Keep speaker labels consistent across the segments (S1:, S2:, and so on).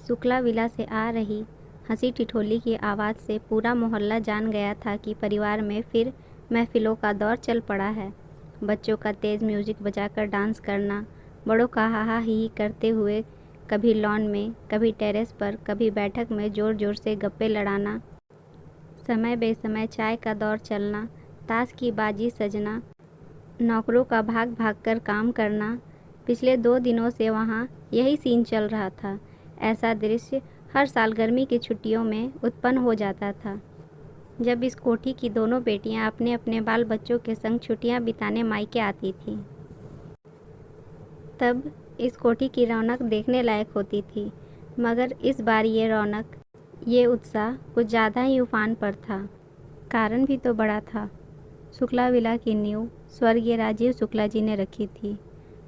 S1: Shukla villa से आ रही हंसी ठिठोली की आवाज़ से पूरा मोहल्ला जान गया था कि परिवार में फिर महफिलों का दौर चल पड़ा है। बच्चों का तेज़ म्यूजिक बजाकर डांस करना, बड़ों का हाहा ही करते हुए कभी लॉन में, कभी टेरेस पर, कभी बैठक में ज़ोर ज़ोर से गप्पे लड़ाना, समय बेसमय चाय का दौर चलना, ताश की बाजी सजना, नौकरों का भाग भाग कर काम करना। पिछले 2 दिनों से वहाँ यही सीन चल रहा था। ऐसा दृश्य हर साल गर्मी की छुट्टियों में उत्पन्न हो जाता था, जब इस कोठी की दोनों बेटियां अपने अपने बाल बच्चों के संग छुट्टियां बिताने मायके आती थीं। तब इस कोठी की रौनक देखने लायक होती थी, मगर इस बार ये रौनक, ये उत्साह कुछ ज़्यादा ही उफान पर था। कारण भी तो बड़ा था। शुक्ला विला की नींव स्वर्गीय राजीव शुक्ला जी ने रखी थी,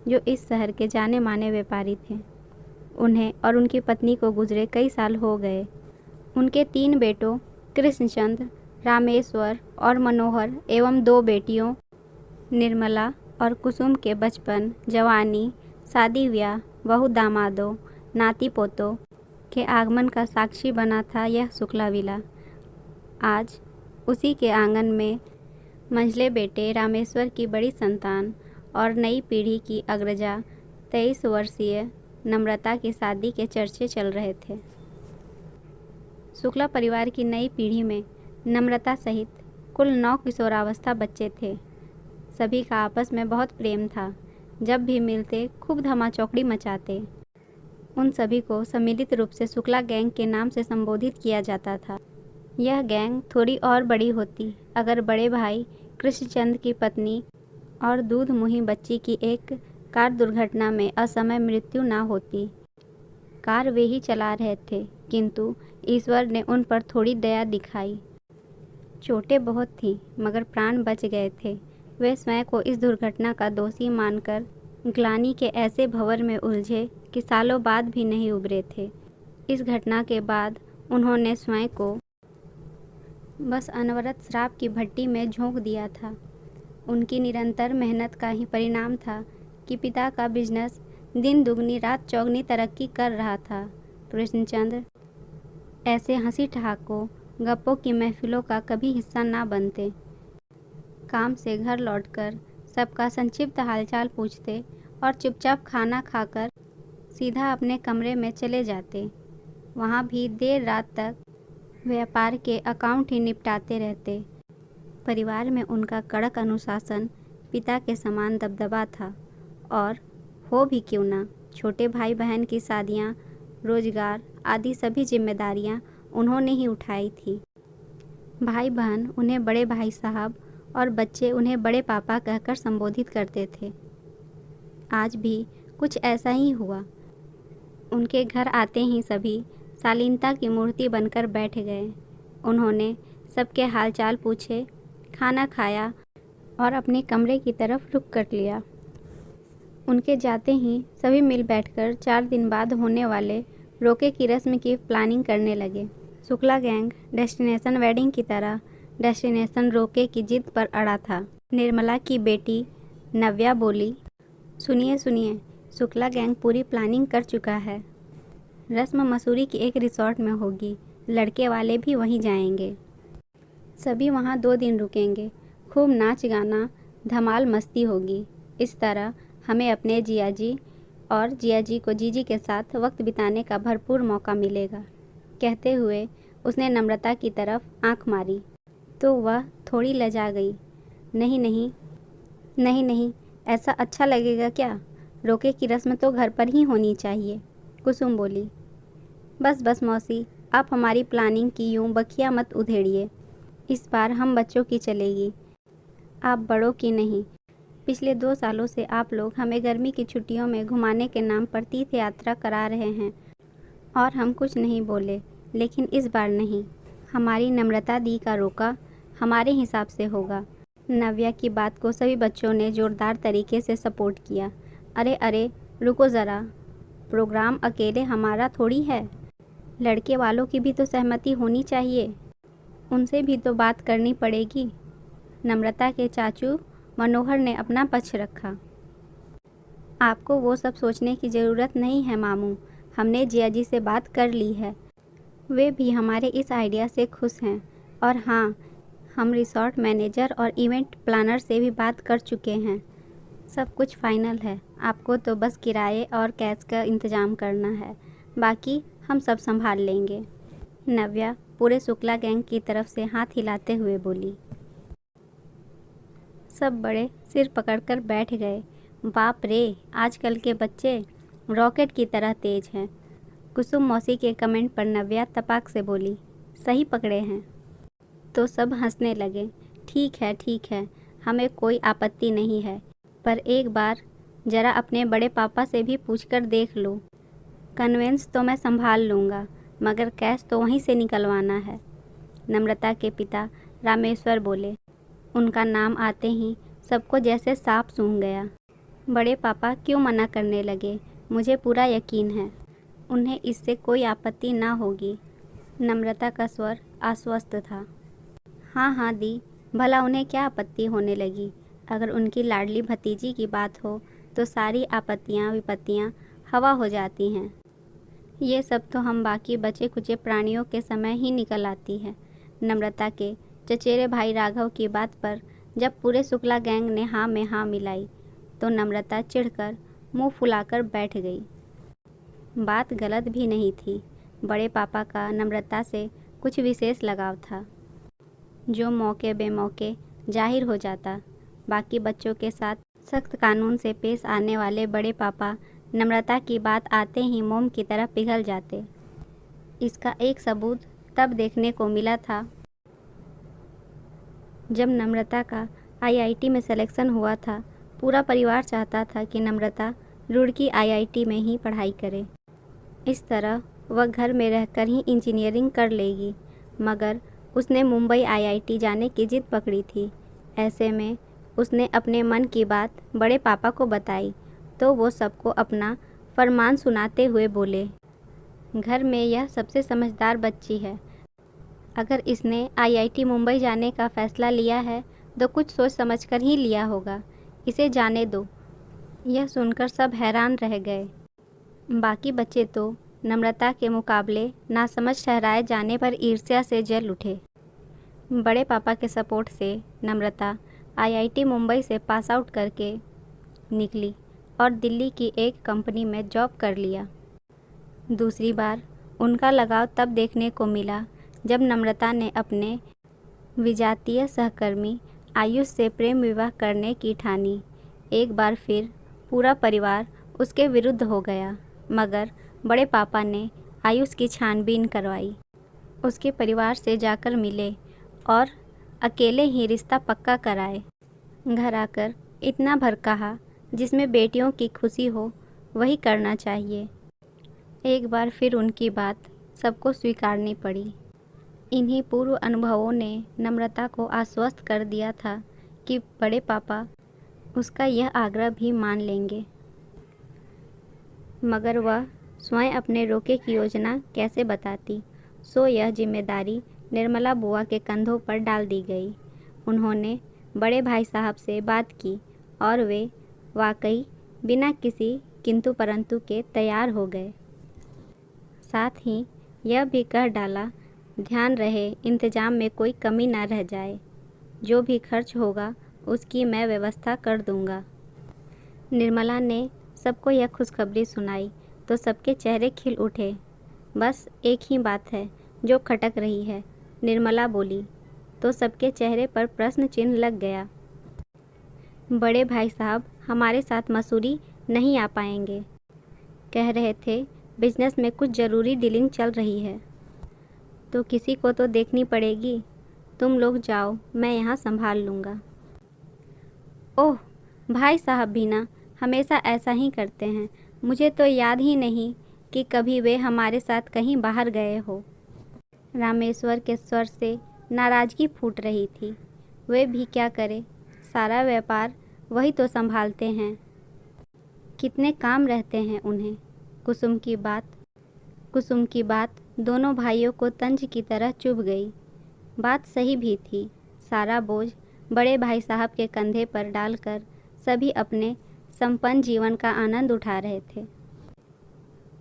S1: जो इस शहर के जाने माने व्यापारी थे। उन्हें और उनकी पत्नी को गुजरे कई साल हो गए। उनके 3 बेटों कृष्णचंद्र, रामेश्वर और मनोहर एवं 2 बेटियों निर्मला और कुसुम के बचपन, जवानी, शादी ब्याह, बहू दामादों, नाती पोतों के आगमन का साक्षी बना था यह शुक्ला विला। आज उसी के आंगन में मंझले बेटे रामेश्वर की बड़ी संतान और नई पीढ़ी की अग्रजा 23 वर्षीय नम्रता की शादी के चर्चे चल रहे थे। शुक्ला परिवार की नई पीढ़ी में नम्रता सहित कुल 9 किशोरावस्था बच्चे थे। सभी का आपस में बहुत प्रेम था। जब भी मिलते खूब धमाचौकड़ी मचाते। उन सभी को सम्मिलित रूप से शुक्ला गैंग के नाम से संबोधित किया जाता था। यह गैंग थोड़ी और बड़ी होती अगर बड़े भाई कृष्णचंद्र की पत्नी और दूध मुही बच्ची की एक कार दुर्घटना में असमय मृत्यु न होती। कार वे ही चला रहे थे, किंतु ईश्वर ने उन पर थोड़ी दया दिखाई। चोटें बहुत थीं, मगर प्राण बच गए थे। वे स्वयं को इस दुर्घटना का दोषी मानकर ग्लानि के ऐसे भंवर में उलझे कि सालों बाद भी नहीं उबरे थे। इस घटना के बाद उन्होंने स्वयं को बस अनवरत श्राप की भट्टी में झोंक दिया था। उनकी निरंतर मेहनत का ही परिणाम था कि पिता का बिजनेस दिन दुगनी रात चौगनी तरक्की कर रहा था। कृष्णचंद्र ऐसे हंसी ठहाकों, गप्पों की महफिलों का कभी हिस्सा ना बनते। काम से घर लौटकर सबका संक्षिप्त हालचाल पूछते और चुपचाप खाना खाकर सीधा अपने कमरे में चले जाते। वहाँ भी देर रात तक व्यापार के अकाउंट ही निपटाते रहते। परिवार में उनका कड़क अनुशासन पिता के समान दबदबा था, और हो भी क्यों ना, छोटे भाई बहन की शादियाँ, रोजगार आदि सभी जिम्मेदारियाँ उन्होंने ही उठाई थी। भाई बहन उन्हें बड़े भाई साहब और बच्चे उन्हें बड़े पापा कहकर संबोधित करते थे। आज भी कुछ ऐसा ही हुआ। उनके घर आते ही सभी शालीनता की मूर्ति बनकर बैठ गए। उन्होंने सबके हालचाल पूछे, खाना खाया और अपने कमरे की तरफ रुख कर लिया। उनके जाते ही सभी मिल बैठकर 4 दिन बाद होने वाले रोके की रस्म की प्लानिंग करने लगे। शुक्ला गैंग डेस्टिनेशन वेडिंग की तरह डेस्टिनेशन रोके की जिद पर अड़ा था। निर्मला की बेटी नव्या बोली, सुनिए सुनिए, शुक्ला गैंग पूरी प्लानिंग कर चुका है। रस्म मसूरी की एक रिसोर्ट में होगी। लड़के वाले भी वहीं जाएंगे। सभी वहाँ 2 दिन रुकेंगे। खूब नाच गाना, धमाल मस्ती होगी। इस तरह हमें अपने जिया जी और जिया जी को जीजी के साथ वक्त बिताने का भरपूर मौका मिलेगा। कहते हुए उसने नम्रता की तरफ आंख मारी तो वह थोड़ी लजा गई। नहीं नहीं नहीं नहीं, ऐसा अच्छा लगेगा क्या? रोके की रस्म तो घर पर ही होनी चाहिए, कुसुम बोली। बस बस मौसी, आप हमारी प्लानिंग की यूँ बखिया मत उधेड़िए। इस बार हम बच्चों की चलेगी, आप बड़ों की नहीं। पिछले 2 सालों से आप लोग हमें गर्मी की छुट्टियों में घुमाने के नाम पर तीर्थ यात्रा करा रहे हैं और हम कुछ नहीं बोले, लेकिन इस बार नहीं। हमारी नम्रता दी का रोका हमारे हिसाब से होगा। नव्या की बात को सभी बच्चों ने जोरदार तरीके से सपोर्ट किया। अरे अरे, रुको ज़रा, प्रोग्राम अकेले हमारा थोड़ी है। लड़के वालों की भी तो सहमति होनी चाहिए। उनसे भी तो बात करनी पड़ेगी। नम्रता के चाचू मनोहर ने अपना पक्ष रखा। आपको वो सब सोचने की ज़रूरत नहीं है मामू। हमने जिया जी से बात कर ली है, वे भी हमारे इस आइडिया से खुश हैं। और हाँ, हम रिसॉर्ट मैनेजर और इवेंट प्लानर से भी बात कर चुके हैं। सब कुछ फाइनल है, आपको तो बस किराए और कैश का इंतज़ाम करना है, बाकी हम सब संभाल लेंगे। नव्या पूरे शुक्ला गैंग की तरफ से हाथ हिलाते हुए बोली। सब बड़े सिर पकड़कर बैठ गए। बाप रे, आजकल के बच्चे रॉकेट की तरह तेज हैं। कुसुम मौसी के कमेंट पर नव्या तपाक से बोली, सही पकड़े हैं। तो सब हंसने लगे। ठीक है, हमें कोई आपत्ति नहीं है, पर एक बार ज़रा अपने बड़े पापा से भी पूछकर देख लो। कन्वेंस तो मैं संभाल लूँगा, मगर कैश तो वहीं से निकलवाना है। नम्रता के पिता रामेश्वर बोले। उनका नाम आते ही सबको जैसे सांप सूंघ गया। बड़े पापा क्यों मना करने लगे? मुझे पूरा यकीन है उन्हें इससे कोई आपत्ति ना होगी। नम्रता का स्वर आश्वस्त था। हाँ दी, भला उन्हें क्या आपत्ति होने लगी? अगर उनकी लाडली भतीजी की बात हो तो सारी आपत्तियाँ विपत्तियाँ हवा हो जाती हैं। ये सब तो हम बाकी बचे कुचे प्राणियों के समय ही निकल आती है। नम्रता के चचेरे भाई राघव की बात पर जब पूरे शुक्ला गैंग ने हाँ में हाँ मिलाई तो नम्रता चिढ़कर मुंह फुलाकर बैठ गई। बात गलत भी नहीं थी। बड़े पापा का नम्रता से कुछ विशेष लगाव था, जो मौके बेमौके जाहिर हो जाता। बाकी बच्चों के साथ सख्त कानून से पेश आने वाले बड़े पापा नम्रता की बात आते ही मोम की तरह पिघल जाते। इसका एक सबूत तब देखने को मिला था जब नम्रता का आईआईटी में सिलेक्शन हुआ था। पूरा परिवार चाहता था कि नम्रता रुड़की आईआईटी में ही पढ़ाई करे। इस तरह वह घर में रहकर ही इंजीनियरिंग कर लेगी, मगर उसने मुंबई आईआईटी जाने की जिद पकड़ी थी। ऐसे में उसने अपने मन की बात बड़े पापा को बताई तो वो सबको अपना फरमान सुनाते हुए बोले, घर में यह सबसे समझदार बच्ची है। अगर इसने आईआईटी मुंबई जाने का फ़ैसला लिया है तो कुछ सोच समझकर ही लिया होगा, इसे जाने दो। यह सुनकर सब हैरान रह गए। बाकी बच्चे तो नम्रता के मुकाबले नासमझ ठहराए जाने पर ईर्ष्या से जल उठे। बड़े पापा के सपोर्ट से नम्रता आईआईटी मुंबई से पास आउट करके निकली और दिल्ली की एक कंपनी में जॉब कर लिया। दूसरी बार उनका लगाव तब देखने को मिला जब नम्रता ने अपने विजातीय सहकर्मी आयुष से प्रेम विवाह करने की ठानी। एक बार फिर पूरा परिवार उसके विरुद्ध हो गया, मगर बड़े पापा ने आयुष की छानबीन करवाई। उसके परिवार से जाकर मिले और अकेले ही रिश्ता पक्का कराए। घर आकर इतना भर कहा, जिसमें बेटियों की खुशी हो वही करना चाहिए। एक बार फिर उनकी बात सबको स्वीकारनी पड़ी। इन्हीं पूर्व अनुभवों ने नम्रता को आश्वस्त कर दिया था कि बड़े पापा उसका यह आग्रह भी मान लेंगे, मगर वह स्वयं अपने रोके की योजना कैसे बताती। सो यह जिम्मेदारी निर्मला बुआ के कंधों पर डाल दी गई। उन्होंने बड़े भाई साहब से बात की और वे वाकई बिना किसी किंतु परंतु के तैयार हो गए। साथ ही यह भी कह डाला, ध्यान रहे इंतजाम में कोई कमी ना रह जाए। जो भी खर्च होगा उसकी मैं व्यवस्था कर दूंगा। निर्मला ने सबको यह खुशखबरी सुनाई तो सबके चेहरे खिल उठे। बस एक ही बात है जो खटक रही है, निर्मला बोली तो सबके चेहरे पर प्रश्न चिन्ह लग गया। बड़े भाई साहब हमारे साथ मसूरी नहीं आ पाएंगे, कह रहे थे बिजनेस में कुछ ज़रूरी डीलिंग चल रही है। तो किसी को तो देखनी पड़ेगी। तुम लोग जाओ, मैं यहाँ संभाल लूँगा। ओह, भाई साहब भी ना हमेशा ऐसा ही करते हैं। मुझे तो याद ही नहीं कि कभी वे हमारे साथ कहीं बाहर गए हो। रामेश्वर के स्वर से नाराज़गी फूट रही थी। वे भी क्या करें, सारा व्यापार वही तो संभालते हैं। कितने काम रहते हैं उन्हें। कुसुम की बात दोनों भाइयों को तंज की तरह चुभ गई। बात सही भी थी। सारा बोझ बड़े भाई साहब के कंधे पर डालकर सभी अपने संपन्न जीवन का आनंद उठा रहे थे।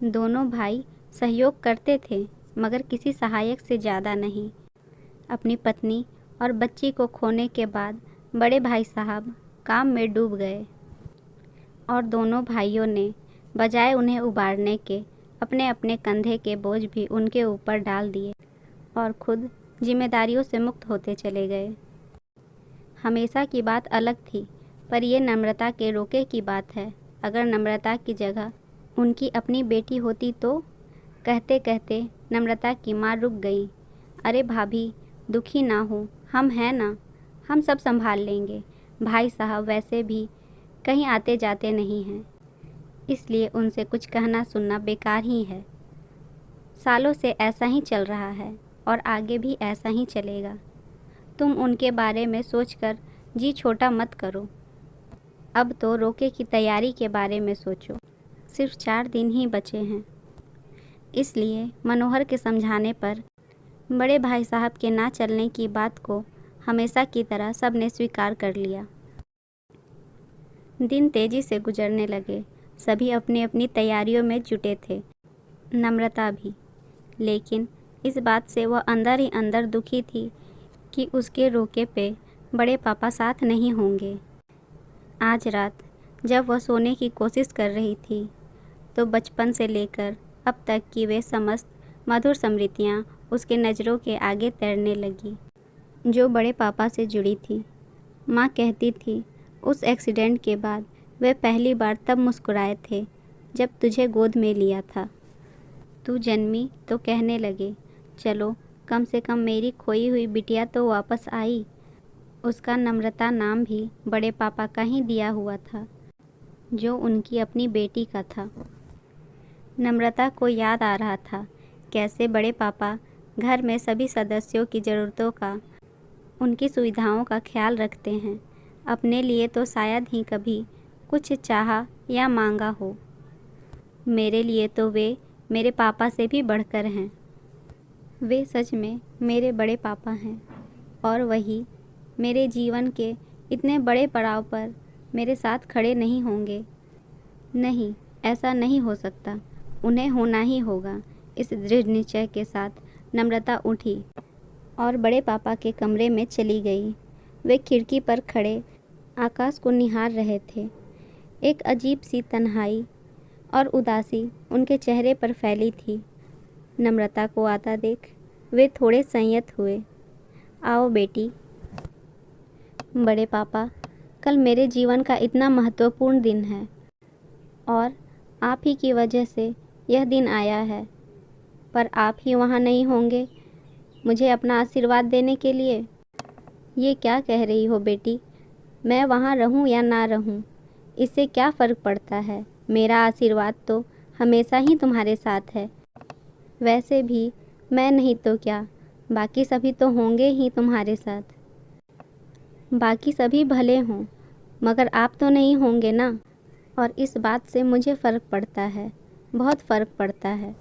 S1: दोनों भाई सहयोग करते थे, मगर किसी सहायक से ज़्यादा नहीं। अपनी पत्नी और बच्ची को खोने के बाद बड़े भाई साहब काम में डूब गए और दोनों भाइयों ने बजाय उन्हें उबारने के अपने अपने कंधे के बोझ भी उनके ऊपर डाल दिए और खुद जिम्मेदारियों से मुक्त होते चले गए। हमेशा की बात अलग थी, पर ये नम्रता के रोके की बात है। अगर नम्रता की जगह उनकी अपनी बेटी होती तो? कहते कहते नम्रता की माँ रुक गई। अरे भाभी, दुखी ना हो, हम हैं ना, हम सब संभाल लेंगे। भाई साहब वैसे भी कहीं आते जाते नहीं हैं, इसलिए उनसे कुछ कहना सुनना बेकार ही है। सालों से ऐसा ही चल रहा है और आगे भी ऐसा ही चलेगा। तुम उनके बारे में सोचकर जी छोटा मत करो। अब तो रोके की तैयारी के बारे में सोचो। सिर्फ 4 दिन ही बचे हैं। इसलिए मनोहर के समझाने पर बड़े भाई साहब के ना चलने की बात को हमेशा की तरह सब ने स्वीकार कर लिया। दिन तेजी से गुजरने लगे। सभी अपनी अपनी तैयारियों में जुटे थे, नम्रता भी। लेकिन इस बात से वह अंदर ही अंदर दुखी थी कि उसके रोके पे बड़े पापा साथ नहीं होंगे। आज रात जब वह सोने की कोशिश कर रही थी तो बचपन से लेकर अब तक की वे समस्त मधुर स्मृतियाँ उसके नज़रों के आगे तैरने लगी, जो बड़े पापा से जुड़ी थी। माँ कहती थी उस एक्सीडेंट के बाद वे पहली बार तब मुस्कुराए थे जब तुझे गोद में लिया था। तू जन्मी तो कहने लगे, चलो कम से कम मेरी खोई हुई बिटिया तो वापस आई। उसका नम्रता नाम भी बड़े पापा का ही दिया हुआ था, जो उनकी अपनी बेटी का था। नम्रता को याद आ रहा था कैसे बड़े पापा घर में सभी सदस्यों की ज़रूरतों का, उनकी सुविधाओं का ख्याल रखते हैं। अपने लिए तो शायद ही कभी कुछ चाहा या मांगा हो। मेरे लिए तो वे मेरे पापा से भी बढ़कर हैं। वे सच में मेरे बड़े पापा हैं और वही मेरे जीवन के इतने बड़े पड़ाव पर मेरे साथ खड़े नहीं होंगे। नहीं, ऐसा नहीं हो सकता, उन्हें होना ही होगा। इस दृढ़ निश्चय के साथ नम्रता उठी और बड़े पापा के कमरे में चली गई। वे खिड़की पर खड़े आकाश को निहार रहे थे। एक अजीब सी तन्हाई और उदासी उनके चेहरे पर फैली थी। नम्रता को आता देख वे थोड़े संयत हुए। आओ बेटी। बड़े पापा, कल मेरे जीवन का इतना महत्वपूर्ण दिन है और आप ही की वजह से यह दिन आया है, पर आप ही वहाँ नहीं होंगे मुझे अपना आशीर्वाद देने के लिए। ये क्या कह रही हो बेटी? मैं वहाँ रहूँ या ना रहूँ, इससे क्या फ़र्क पड़ता है? मेरा आशीर्वाद तो हमेशा ही तुम्हारे साथ है। वैसे भी मैं नहीं तो क्या, बाकी सभी तो होंगे ही तुम्हारे साथ। बाकी सभी भले हों, मगर आप तो नहीं होंगे ना। और इस बात से मुझे फ़र्क पड़ता है, बहुत फ़र्क पड़ता है।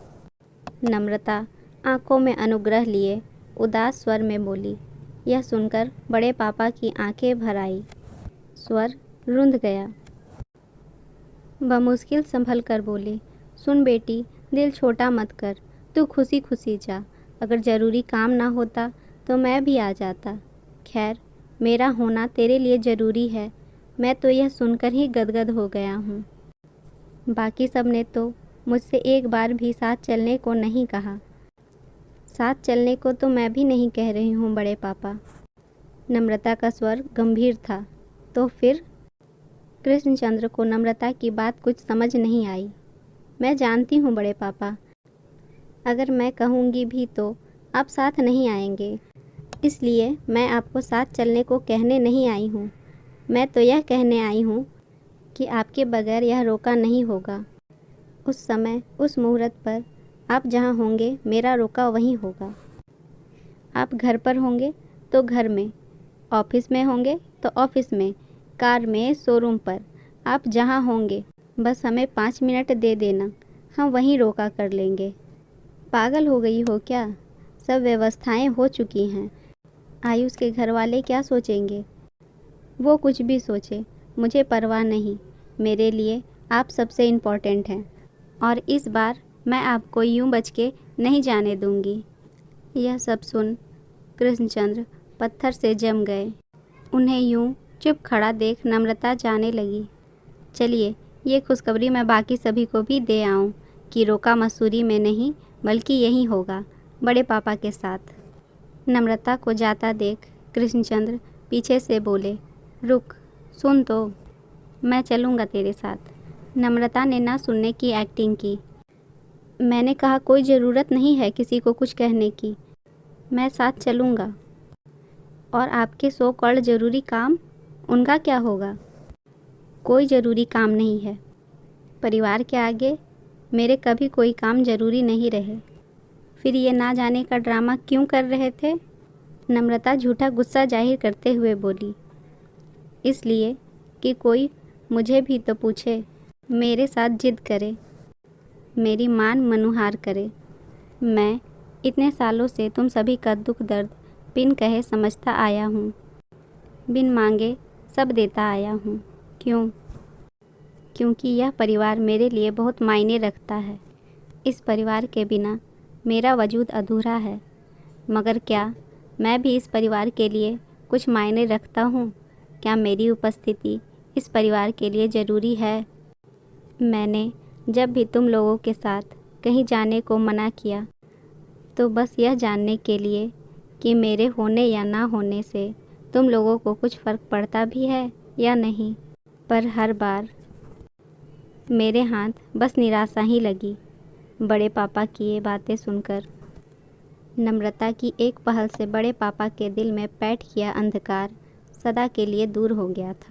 S1: नम्रता आंखों में अनुग्रह लिए उदास स्वर में बोली। यह सुनकर बड़े पापा की आंखें भर आई। स्वर रुंध गया। बमुश्किल संभल कर बोली, सुन बेटी, दिल छोटा मत कर, तू खुशी खुशी जा। अगर ज़रूरी काम ना होता तो मैं भी आ जाता। खैर, मेरा होना तेरे लिए ज़रूरी है। मैं तो यह सुनकर ही गदगद हो गया हूँ। बाकी सब ने तो मुझसे एक बार भी साथ चलने को नहीं कहा। साथ चलने को तो मैं भी नहीं कह रही हूँ बड़े पापा। नम्रता का स्वर गंभीर था। तो फिर? कृष्णचंद्र को नम्रता की बात कुछ समझ नहीं आई। मैं जानती हूँ बड़े पापा, अगर मैं कहूँगी भी तो आप साथ नहीं आएंगे, इसलिए मैं आपको साथ चलने को कहने नहीं आई हूँ। मैं तो यह कहने आई हूँ कि आपके बगैर यह रोका नहीं होगा। उस समय, उस मुहूर्त पर आप जहाँ होंगे मेरा रोका वहीं होगा। आप घर पर होंगे तो घर में, ऑफिस में होंगे तो ऑफिस में, कार में, शोरूम पर, आप जहाँ होंगे बस हमें 5 मिनट दे देना, हम वहीं रोका कर लेंगे। पागल हो गई हो क्या? सब व्यवस्थाएं हो चुकी हैं। आयुष के घर वाले क्या सोचेंगे? वो कुछ भी सोचे, मुझे परवाह नहीं। मेरे लिए आप सबसे इम्पोर्टेंट हैं और इस बार मैं आपको यूं बच के नहीं जाने दूंगी। यह सब सुन कृष्णचंद्र पत्थर से जम गए। उन्हें यूं चुप खड़ा देख नम्रता जाने लगी। चलिए ये खुशखबरी मैं बाकी सभी को भी दे आऊं कि रोका मसूरी में नहीं बल्कि यहीं होगा, बड़े पापा के साथ। नम्रता को जाता देख कृष्णचंद्र पीछे से बोले, रुक, सुन तो, मैं चलूँगा तेरे साथ। नम्रता ने ना सुनने की एक्टिंग की। मैंने कहा कोई ज़रूरत नहीं है किसी को कुछ कहने की, मैं साथ चलूँगा। और आपके सो कॉल्ड ज़रूरी काम, उनका क्या होगा? कोई ज़रूरी काम नहीं है। परिवार के आगे मेरे कभी कोई काम ज़रूरी नहीं रहे। फिर ये ना जाने का ड्रामा क्यों कर रहे थे? नम्रता झूठा गुस्सा जाहिर करते हुए बोली, इसलिए कि कोई मुझे भी तो पूछे, मेरे साथ जिद करे, मेरी मान मनुहार करे। मैं इतने सालों से तुम सभी का दुख दर्द बिन कहे समझता आया हूँ, बिन मांगे सब देता आया हूँ। क्यों? क्योंकि यह परिवार मेरे लिए बहुत मायने रखता है। इस परिवार के बिना मेरा वजूद अधूरा है। मगर क्या मैं भी इस परिवार के लिए कुछ मायने रखता हूँ? क्या मेरी उपस्थिति इस परिवार के लिए ज़रूरी है? मैंने जब भी तुम लोगों के साथ कहीं जाने को मना किया तो बस यह जानने के लिए कि मेरे होने या ना होने से तुम लोगों को कुछ फ़र्क पड़ता भी है या नहीं। पर हर बार मेरे हाथ बस निराशा ही लगी। बड़े पापा की ये बातें सुनकर नम्रता की एक पहल से बड़े पापा के दिल में पैठ किया अंधकार सदा के लिए दूर हो गया था।